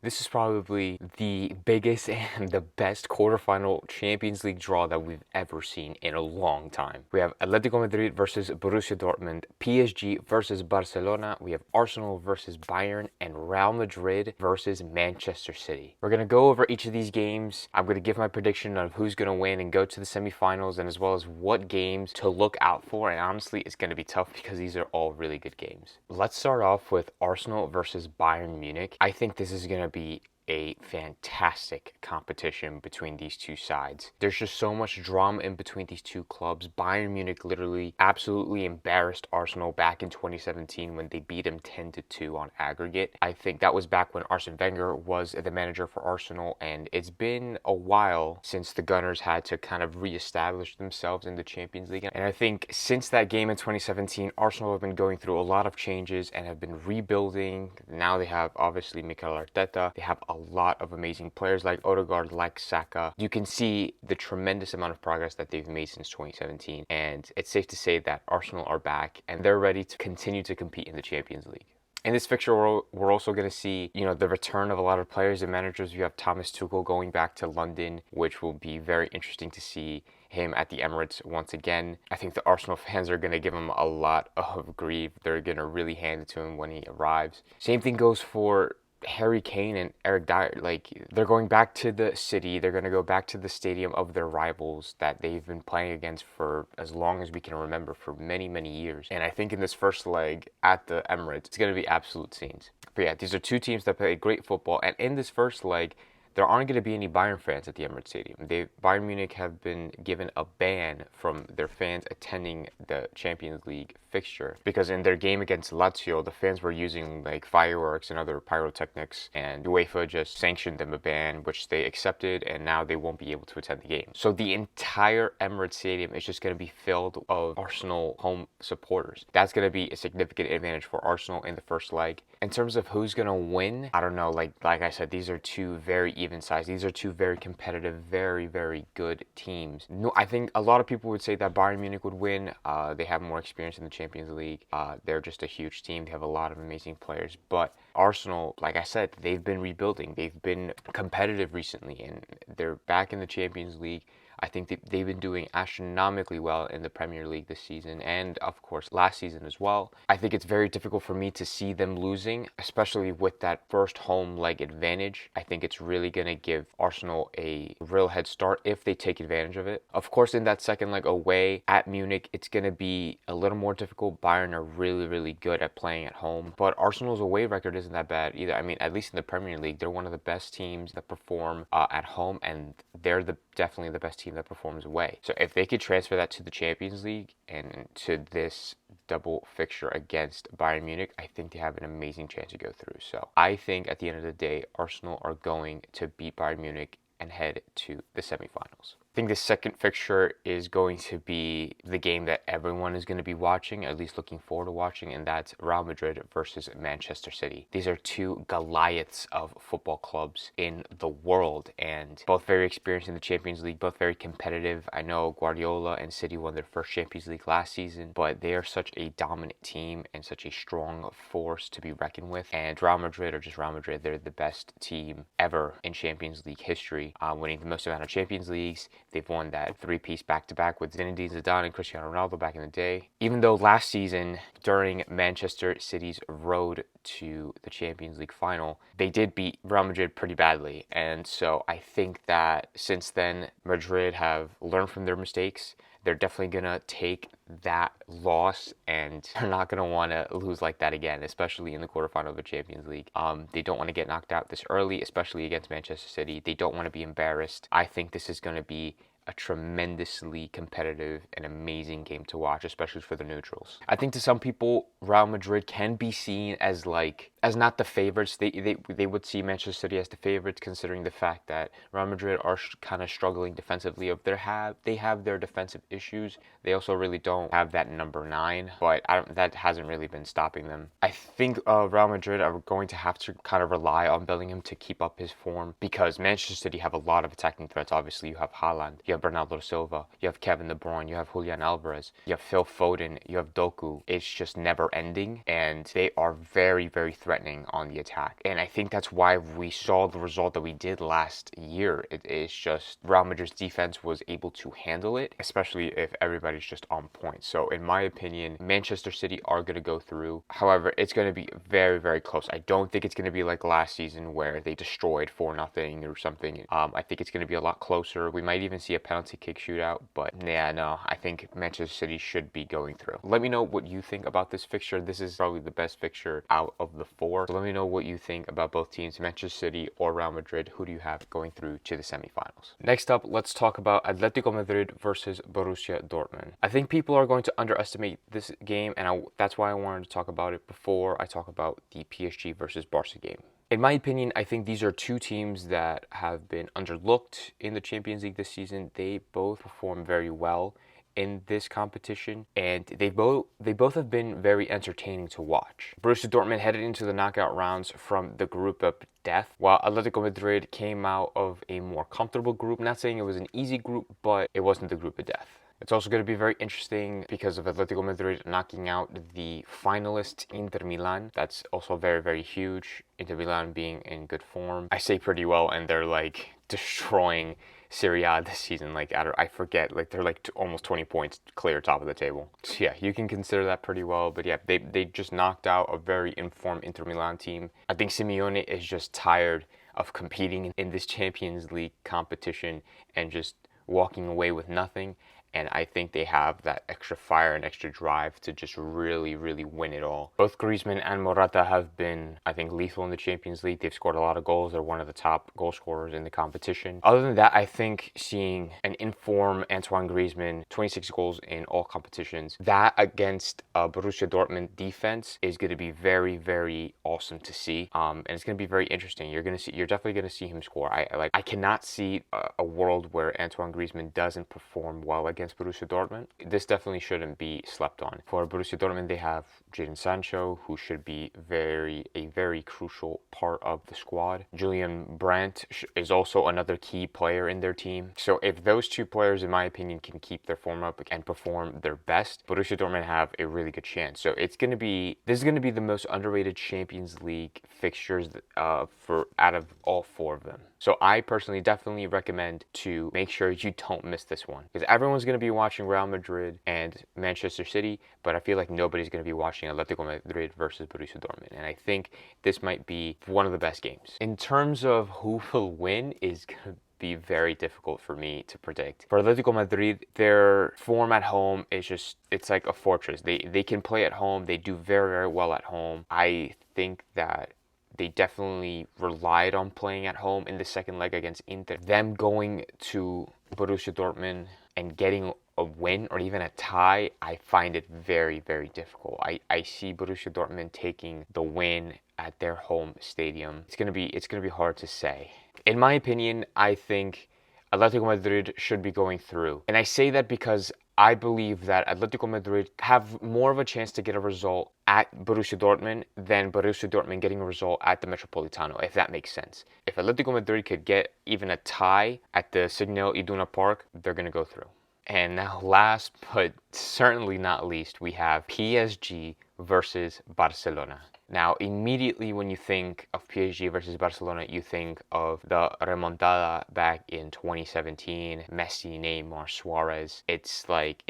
This is probably the biggest and the best quarterfinal Champions League draw that we've ever seen in a long time. We have Atletico Madrid versus Borussia Dortmund, PSG versus Barcelona, we have Arsenal versus Bayern, and Real Madrid versus Manchester City. We're going to go over each of these games. I'm going to give my prediction of who's going to win and go to the semifinals, and as well as what games to look out for. And honestly, it's going to be tough because these are all really good games. Let's start off with Arsenal versus Bayern Munich. I think this is going to be a fantastic competition between these two sides. There's just so much drama in between these two clubs. Bayern Munich literally absolutely embarrassed Arsenal back in 2017 when they beat them 10-2 on aggregate. I think that was back when Arsene Wenger was the manager for Arsenal, and it's been a while since the Gunners had to kind of reestablish themselves in the Champions League. And I think since that game in 2017, Arsenal have been going through a lot of changes and have been rebuilding. Now they have obviously Mikel Arteta. They have a lot of amazing players like Odegaard, like Saka. You can see the tremendous amount of progress that they've made since 2017, and it's safe to say that Arsenal are back and they're ready to continue to compete in the Champions League. In this fixture, we're also going to see, the return of a lot of players and managers. You have Thomas Tuchel going back to London, which will be very interesting to see him at the Emirates once again. I think the Arsenal fans are going to give him a lot of grief. They're going to really hand it to him when he arrives. Same thing goes for Harry Kane and Eric Dyer. Like, they're going back to the city. They're going to go back to the stadium of their rivals that they've been playing against for as long as we can remember, for many, many years. And I think in this first leg at the Emirates, it's going to be absolute scenes. But yeah, these are two teams that play great football. And in this first leg, there aren't going to be any Bayern fans at the Emirates Stadium. Bayern Munich have been given a ban from their fans attending the Champions League fixture because in their game against Lazio, the fans were using like fireworks and other pyrotechnics, and UEFA just sanctioned them a ban, which they accepted, and now they won't be able to attend the game. So the entire Emirates Stadium is just going to be filled of Arsenal home supporters. That's going to be a significant advantage for Arsenal in the first leg. In terms of who's going to win, I don't know. Like I said, these are two very even sides. These are two very competitive, very, very good teams. No, I think a lot of people would say that Bayern Munich would win. They have more experience in the Champions League. They're just a huge team. They have a lot of amazing players. But Arsenal, like I said, they've been rebuilding. They've been competitive recently, and they're back in the Champions League. I think they've been doing astronomically well in the Premier League this season, and of course last season as well. I think it's very difficult for me to see them losing, especially with that first home leg advantage. I think it's really going to give Arsenal a real head start if they take advantage of it. Of course, in that second leg away at Munich, it's going to be a little more difficult. Bayern are really, really good at playing at home, but Arsenal's away record isn't that bad either. I mean, at least in the Premier League, they're one of the best teams that perform at home, and they're definitely the best team that performs away. So if they could transfer that to the Champions League and to this double fixture against Bayern Munich, I think they have an amazing chance to go through. So I think at the end of the day, Arsenal are going to beat Bayern Munich and head to the semifinals. I think the second fixture is going to be the game that everyone is going to be watching, at least looking forward to watching, and that's Real Madrid versus Manchester City. These are two Goliaths of football clubs in the world, and both very experienced in the Champions League, both very competitive. I know Guardiola and City won their first Champions League last season, but they are such a dominant team and such a strong force to be reckoned with. And Real Madrid are just Real Madrid. They're the best team ever in Champions League history, winning the most amount of Champions Leagues. They've won that three-piece back-to-back with Zinedine Zidane and Cristiano Ronaldo back in the day. Even though last season, during Manchester City's road to the Champions League final, they did beat Real Madrid pretty badly. And so I think that since then, Madrid have learned from their mistakes. They're definitely going to take that loss, and they're not going to want to lose like that again, especially in the quarterfinal of the Champions League. They don't want to get knocked out this early, especially against Manchester City. They don't want to be embarrassed. I think this is going to be a tremendously competitive and amazing game to watch, especially for the neutrals. I think to some people, Real Madrid can be seen as not the favorites. They would see Manchester City as the favorites, considering the fact that Real Madrid are kind of struggling defensively. They have their defensive issues. They also really don't have that number 9, but that hasn't really been stopping them. I think Real Madrid are going to have to kind of rely on Bellingham to keep up his form, because Manchester City have a lot of attacking threats. Obviously, you have Haaland, you have Bernardo Silva, you have Kevin De Bruyne, you have Julian Alvarez, you have Phil Foden, you have Doku. It's just never ending, and they are very, very threatening threatening on the attack. And I think that's why we saw the result that we did last year. It is just Real Madrid's defense was able to handle it, especially if everybody's just on point. So in my opinion, Manchester City are going to go through. However, it's going to be very, very close. I don't think it's going to be like last season where they destroyed 4-0 or something. I think it's going to be a lot closer. We might even see a penalty kick shootout, but yeah, no, I think Manchester City should be going through. Let me know what you think about this fixture. This is probably the best fixture out of the four. So let me know what you think about both teams, Manchester City or Real Madrid. Who do you have going through to the semifinals? Next up, let's talk about Atletico Madrid versus Borussia Dortmund. I think people are going to underestimate this game, and that's why I wanted to talk about it before I talk about the PSG versus Barca game. In my opinion, I think these are two teams that have been underlooked in the Champions League this season. They both perform very well in this competition, and they both have been very entertaining to watch. Borussia Dortmund headed into the knockout rounds from the group of death, while Atletico Madrid came out of a more comfortable group. Not saying it was an easy group, but it wasn't the group of death. It's also going to be very interesting because of Atletico Madrid knocking out the finalist Inter Milan. That's also very, very huge. Inter Milan being in good form. I say pretty well, and they're like destroying Serie A this season. Like, I forget, like they're like almost 20 points clear top of the table. So yeah, you can consider that pretty well. But yeah, they just knocked out a very informed Inter Milan team. I think Simeone is just tired of competing in this Champions League competition and just walking away with nothing. And I think they have that extra fire and extra drive to just really, really win it all. Both Griezmann and Morata have been, I think, lethal in the Champions League. They've scored a lot of goals. They're one of the top goal scorers in the competition. Other than that, I think seeing an informed Antoine Griezmann, 26 goals in all competitions, that against Borussia Dortmund defense is going to be very, very awesome to see. And it's going to be very interesting. You're definitely going to see him score. I cannot see a world where Antoine Griezmann doesn't perform well against Borussia Dortmund. This definitely shouldn't be slept on. For Borussia Dortmund, they have Jadon Sancho, who should be a very crucial part of the squad. Julian Brandt is also another key player in their team. So if those two players, in my opinion, can keep their form up and perform their best, Borussia Dortmund have a really good chance. So this is going to be the most underrated Champions League fixtures out of all four of them. So I personally definitely recommend to make sure you don't miss this one, because everyone's going to be watching Real Madrid and Manchester City, but I feel like nobody's going to be watching Atletico Madrid versus Borussia Dortmund, and I think this might be one of the best games. In terms of who will win is going to be very difficult for me to predict. For Atletico Madrid, their form at home is it's like a fortress. They can play at home. They do very, very well at home. I think that they definitely relied on playing at home in the second leg against Inter. Them going to Borussia Dortmund and getting a win or even a tie, I find it very, very difficult. I see Borussia Dortmund taking the win at their home stadium. It's gonna be hard to say. In my opinion, I think Atletico Madrid should be going through. And I say that because I believe that Atletico Madrid have more of a chance to get a result at Borussia Dortmund than Borussia Dortmund getting a result at the Metropolitano, if that makes sense. If Atletico Madrid could get even a tie at the Signal Iduna Park, they're going to go through. And now last but certainly not least, we have PSG versus Barcelona. Now, immediately when you think of PSG versus Barcelona, you think of the remontada back in 2017, Messi, Neymar, Suarez. It's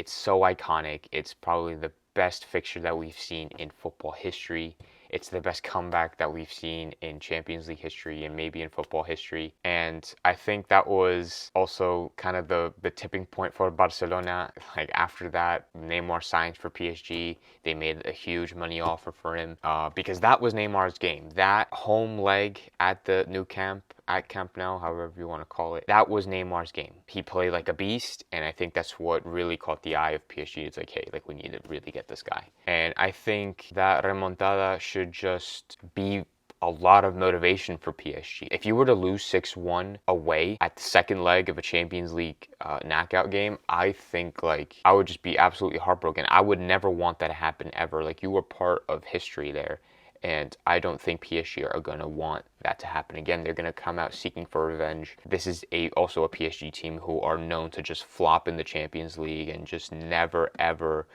so iconic. It's probably the best fixture that we've seen in football history. It's the best comeback that we've seen in Champions League history and maybe in football history. And I think that was also kind of the tipping point for Barcelona. Like after that, Neymar signed for PSG. They made a huge money offer for him because that was Neymar's game. That home leg at the Nou Camp, at Camp Nou, however you want to call it, that was Neymar's game. He played like a beast, and I think that's what really caught the eye of PSG. It's like, hey, like we need to really get this guy. And I think that remontada should just be a lot of motivation for PSG. If you were to lose 6-1 away at the second leg of a Champions League knockout game, I think like I would just be absolutely heartbroken. I would never want that to happen ever. Like you were part of history there. And I don't think PSG are going to want that to happen again. They're going to come out seeking for revenge. This is also a PSG team who are known to just flop in the Champions League and just never, ever,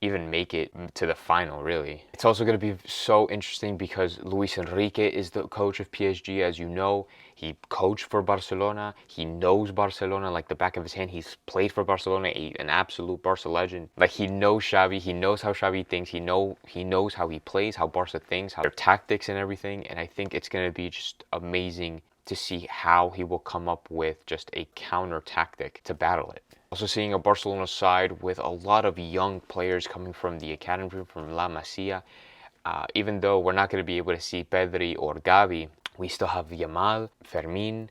even make it to the final, really. It's also going to be so interesting because Luis Enrique is the coach of PSG, as you know. He coached for Barcelona. He knows Barcelona like the back of his hand. He's played for Barcelona, an absolute Barca legend. Like, he knows Xavi. He knows how Xavi thinks. He knows how he plays, how Barca thinks, how their tactics and everything. And I think it's going to be just amazing to see how he will come up with just a counter tactic to battle it. Also seeing a Barcelona side with a lot of young players coming from the academy, from La Masia. Even though we're not going to be able to see Pedri or Gavi, we still have Yamal, Fermin.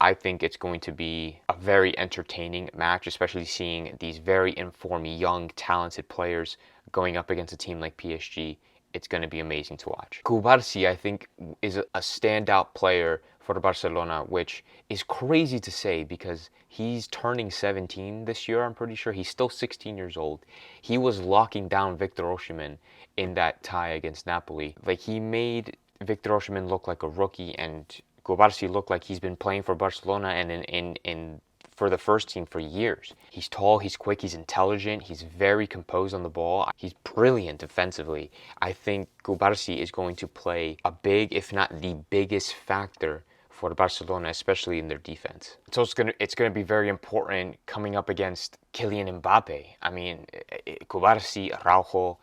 I think it's going to be a very entertaining match, especially seeing these very informed, young, talented players going up against a team like PSG. It's going to be amazing to watch. Cubarsi, I think, is a standout player for Barcelona, which is crazy to say because he's turning 17 this year, I'm pretty sure. He's still 16 years old. He was locking down Victor Osimhen in that tie against Napoli. Like, he made Victor Osimhen look like a rookie, and Cubarsi look like he's been playing for Barcelona and in for the first team for years. He's tall, he's quick, he's intelligent, he's very composed on the ball. He's brilliant defensively. I think Cubarsi is going to play a big, if not the biggest factor for Barcelona, especially in their defense. It's gonna be very important coming up against Kylian Mbappe. I mean, Cubarsi, Araujo,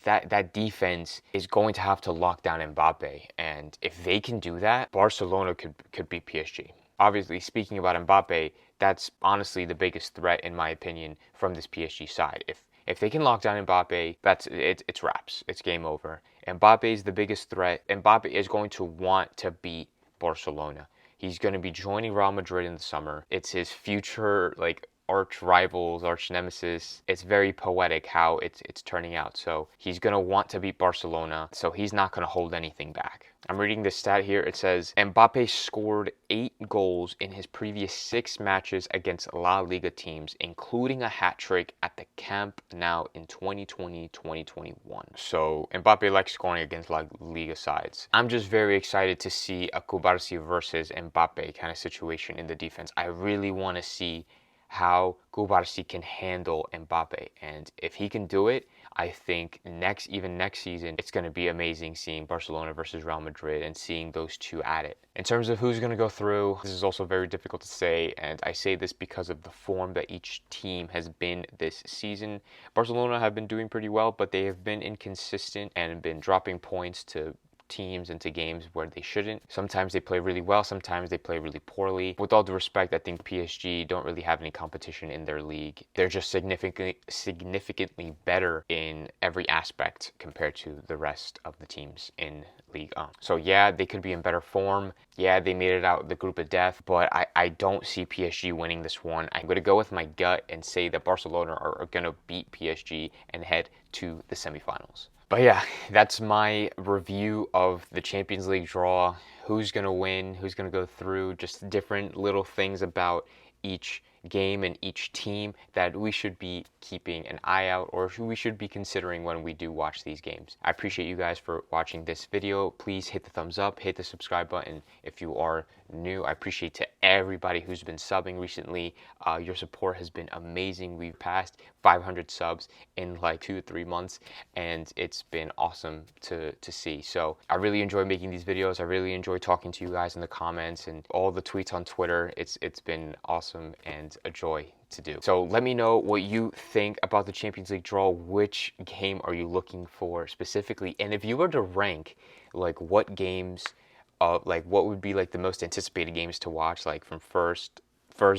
that defense is going to have to lock down Mbappe, and if they can do that, Barcelona could beat PSG. Obviously, speaking about Mbappe, that's honestly the biggest threat, in my opinion, from this PSG side. If they can lock down Mbappe, it's wraps. It's game over. Mbappe is the biggest threat. Mbappe is going to want to beat Barcelona. He's going to be joining Real Madrid in the summer. It's his future, like, arch rivals, arch nemesis. It's very poetic how it's turning out. So he's going to want to beat Barcelona, so he's not going to hold anything back. I'm reading this stat here. It says Mbappe scored 8 goals in his previous 6 matches against La Liga teams, including a hat trick at the Camp Nou in 2020-2021. So Mbappe likes scoring against La Liga sides. I'm just very excited to see a Cubarsi versus Mbappe kind of situation in the defense. I really want to see how Cubarsi can handle Mbappe, and if he can do it, I think even next season, it's going to be amazing seeing Barcelona versus Real Madrid and seeing those two at it. In terms of who's going to go through, this is also very difficult to say, and I say this because of the form that each team has been this season. Barcelona have been doing pretty well, but they have been inconsistent and been dropping points to teams into games where they shouldn't. Sometimes they play really well, sometimes they play really poorly. With all due respect, I think PSG don't really have any competition in their league. They're just significantly better in every aspect compared to the rest of the teams in Ligue 1. So yeah, they could be in better form. Yeah, they made it out the group of death, but I don't see PSG winning this one. I'm going to go with my gut and say that Barcelona are going to beat PSG and head to the semifinals. But yeah, that's my review of the Champions League draw. Who's going to win, who's going to go through, just different little things about each game and each team that we should be keeping an eye out, or who we should be considering when we do watch these games. I appreciate you guys for watching this video. Please hit the thumbs up, hit the subscribe button if you are new. I appreciate to everybody who's been subbing recently. Your support has been amazing. We've passed 500 subs in like 2 to 3 months, and it's been awesome to see. So I really enjoy making these videos. I really enjoy talking to you guys in the comments and all the tweets on Twitter. It's been awesome and a joy to do. So let me know what you think about the Champions League draw. Which game are you looking for specifically? And if you were to rank, like, what games, like, what would be like the most anticipated games to watch, like from first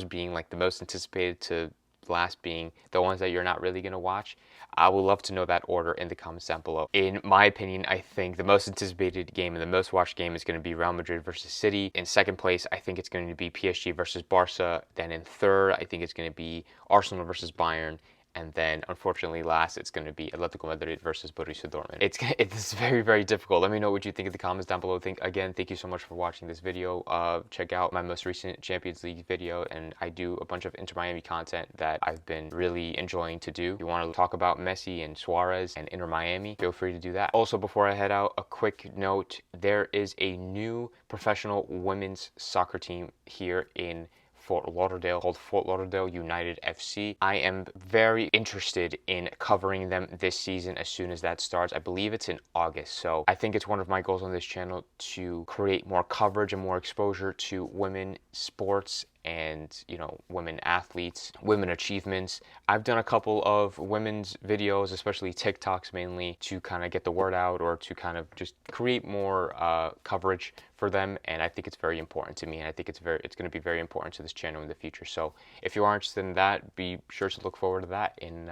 being like the most anticipated to last being the ones that you're not really going to watch, I would love to know that order in the comments down below. In my opinion, I think the most anticipated game and the most watched game is going to be Real Madrid versus City. In second place, I think it's going to be PSG versus Barca. Then in third, I think it's going to be Arsenal versus Bayern. And then, unfortunately, last, it's going to be Atletico Madrid versus Borussia Dortmund. It's very, very difficult. Let me know what you think in the comments down below. Again, thank you so much for watching this video. Check out my most recent Champions League video, and I do a bunch of Inter Miami content that I've been really enjoying to do. If you want to talk about Messi and Suarez and Inter Miami, feel free to do that. Also, before I head out, a quick note. There is a new professional women's soccer team here in Fort Lauderdale called Fort Lauderdale United FC. I am very interested in covering them this season as soon as that starts. I believe it's in August. So I think it's one of my goals on this channel to create more coverage and more exposure to women sports and, you know, women athletes, women achievements. I've done a couple of women's videos, especially TikToks mainly, to kind of get the word out or to kind of just create more coverage for them. And I think it's very important to me, and I think it's going to be very important to this channel in the future. So if you are interested in that, be sure to look forward to that in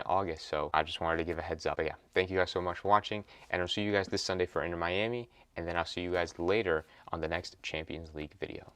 August. So I just wanted to give a heads up. But yeah, thank you guys so much for watching, and I'll see you guys this Sunday for Inter Miami, and then I'll see you guys later on the next Champions League video.